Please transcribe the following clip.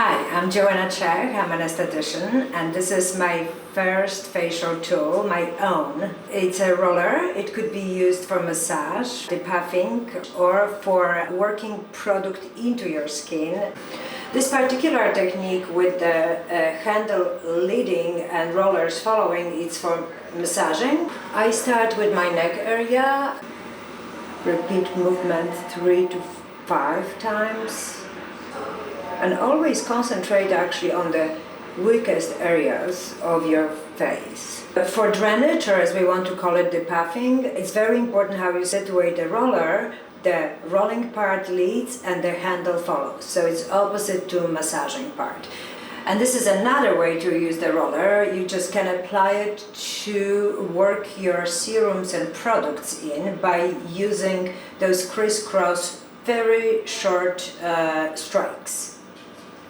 Hi, I'm Joanna Czech, I'm an esthetician, and this is my first facial tool, my own. It's a roller. It could be used for massage, depuffing, or for working product into your skin. This particular technique with the handle leading and rollers following, it's for massaging. I start with my neck area, repeat movement 3 to 5 times. And always concentrate actually on the weakest areas of your face. For drainage, or as we want to call it, depuffing, it's very important how you situate the roller. The rolling part leads and the handle follows. So it's opposite to massaging part. And this is another way to use the roller. You just can apply it to work your serums and products in by using those crisscross, very short strikes.